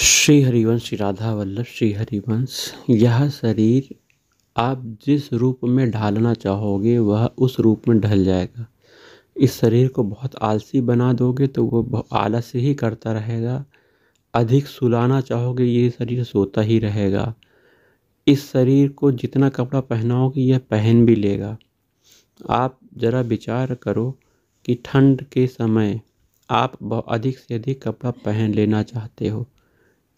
श्री हरिवंश श्री राधा वल्लभ श्री हरिवंश। यह शरीर आप जिस रूप में ढालना चाहोगे वह उस रूप में ढल जाएगा। इस शरीर को बहुत आलसी बना दोगे तो वो आलस ही करता रहेगा। अधिक सुलाना चाहोगे ये शरीर सोता ही रहेगा। इस शरीर को जितना कपड़ा पहनाओगे यह पहन भी लेगा। आप ज़रा विचार करो कि ठंड के समय आप अधिक से अधिक कपड़ा पहन लेना चाहते हो,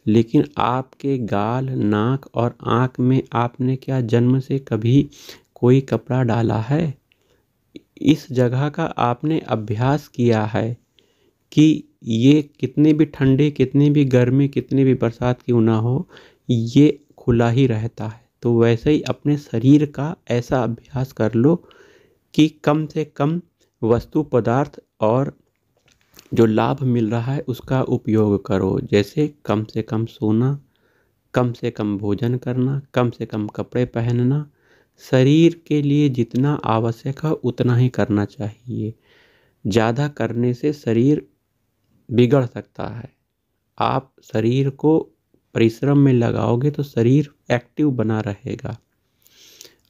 लेकिन आपके गाल, नाक और आँख में आपने क्या जन्म से कभी कोई कपड़ा डाला है? इस जगह का आपने अभ्यास किया है कि ये कितने भी ठंडे, कितनी भी गर्मी, कितनी भी बरसात क्यों ना हो, ये खुला ही रहता है। तो वैसे ही अपने शरीर का ऐसा अभ्यास कर लो कि कम से कम वस्तु पदार्थ और जो लाभ मिल रहा है उसका उपयोग करो। जैसे कम से कम सोना, कम से कम भोजन करना, कम से कम कपड़े पहनना। शरीर के लिए जितना आवश्यक है उतना ही करना चाहिए। ज़्यादा करने से शरीर बिगड़ सकता है। आप शरीर को परिश्रम में लगाओगे तो शरीर एक्टिव बना रहेगा।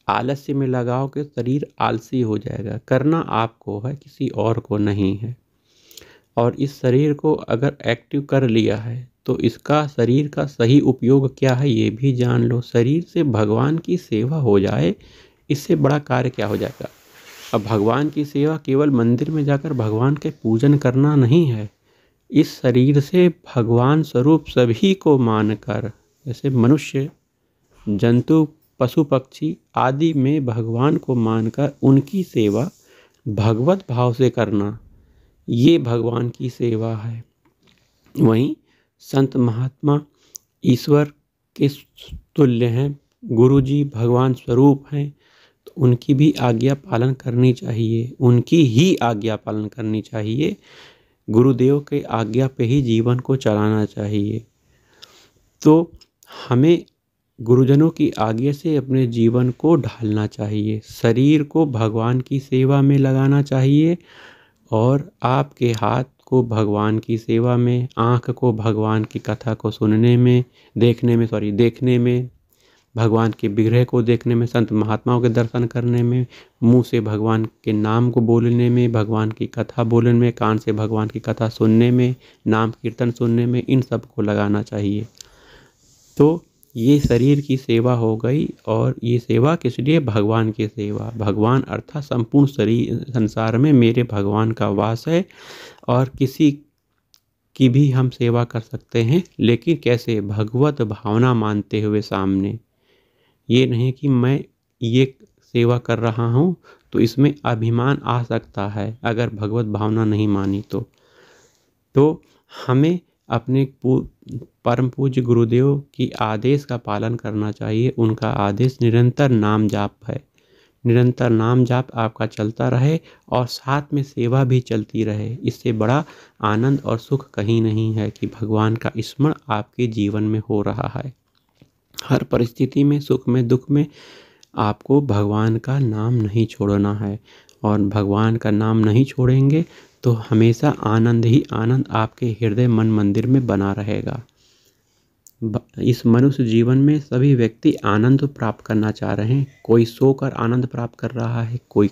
आलस्य में लगाओगे शरीर आलसी हो जाएगा। करना आपको है, किसी और को नहीं है। और इस शरीर को अगर एक्टिव कर लिया है तो इसका शरीर का सही उपयोग क्या है ये भी जान लो। शरीर से भगवान की सेवा हो जाए, इससे बड़ा कार्य क्या हो जाएगा। अब भगवान की सेवा केवल मंदिर में जाकर भगवान के पूजन करना नहीं है। इस शरीर से भगवान स्वरूप सभी को मानकर, जैसे मनुष्य, जंतु, पशु पक्षी आदि में भगवान को मानकर उनकी सेवा भगवत भाव से करना, ये भगवान की सेवा है। वहीं संत महात्मा ईश्वर के तुल्य हैं, गुरु जी भगवान स्वरूप हैं, तो उनकी भी आज्ञा पालन करनी चाहिए। उनकी ही आज्ञा पालन करनी चाहिए। गुरुदेव के आज्ञा पे ही जीवन को चलाना चाहिए। तो हमें गुरुजनों की आज्ञा से अपने जीवन को ढालना चाहिए। शरीर को भगवान की सेवा में लगाना चाहिए और आपके हाथ को भगवान की सेवा में, आँख को भगवान की कथा को सुनने में, देखने में, भगवान के विग्रह को देखने में, संत महात्माओं के दर्शन करने में, मुंह से भगवान के नाम को बोलने में, भगवान की कथा बोलने में, कान से भगवान की कथा सुनने में, नाम कीर्तन सुनने में, इन सब को लगाना चाहिए। तो ये शरीर की सेवा हो गई। और ये सेवा किस लिए? भगवान की सेवा। भगवान अर्थात संपूर्ण शरीर संसार में मेरे भगवान का वास है। और किसी की भी हम सेवा कर सकते हैं, लेकिन कैसे? भगवत भावना मानते हुए सामने। ये नहीं कि मैं ये सेवा कर रहा हूँ तो इसमें अभिमान आ सकता है अगर भगवत भावना नहीं मानी तो हमें अपने परम पूज्य गुरुदेव की आदेश का पालन करना चाहिए। उनका आदेश निरंतर नाम जाप है। निरंतर नाम जाप आपका चलता रहे और साथ में सेवा भी चलती रहे। इससे बड़ा आनंद और सुख कहीं नहीं है कि भगवान का स्मरण आपके जीवन में हो रहा है। हर परिस्थिति में, सुख में, दुख में आपको भगवान का नाम नहीं छोड़ना है। और भगवान का नाम नहीं छोड़ेंगे तो हमेशा आनंद ही आनंद आपके हृदय मन मंदिर में बना रहेगा। इस मनुष्य जीवन में सभी व्यक्ति आनंद प्राप्त करना चाह रहे हैं। कोई सोकर आनंद प्राप्त कर रहा है, कोई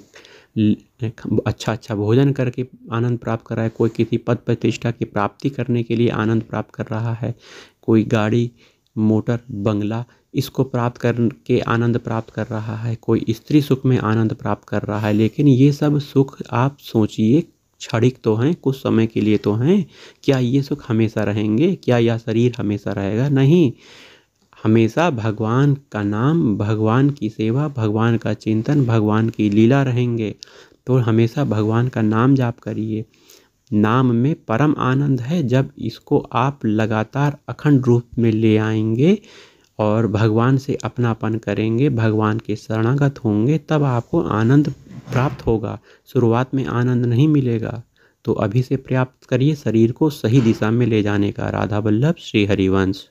अच्छा भोजन करके आनंद प्राप्त कर रहा है, कोई किसी पद प्रतिष्ठा की प्राप्ति करने के लिए आनंद प्राप्त कर रहा है, कोई गाड़ी, मोटर, बंगला इसको प्राप्त करके आनंद प्राप्त कर रहा है, कोई स्त्री सुख में आनंद प्राप्त कर रहा है। लेकिन ये सब सुख आप सोचिए क्षणिक तो हैं, कुछ समय के लिए तो हैं। क्या ये सुख हमेशा रहेंगे? क्या यह शरीर हमेशा रहेगा? नहीं। हमेशा भगवान का नाम, भगवान की सेवा, भगवान का चिंतन, भगवान की लीला रहेंगे। तो हमेशा भगवान का नाम जाप करिए। नाम में परम आनंद है। जब इसको आप लगातार अखंड रूप में ले आएंगे और भगवान से अपनापन करेंगे, भगवान के शरणागत होंगे, तब आपको आनंद प्राप्त होगा। शुरुआत में आनंद नहीं मिलेगा। तो अभी से प्रयास करिए शरीर को सही दिशा में ले जाने का। राधा वल्लभ श्री हरिवंश।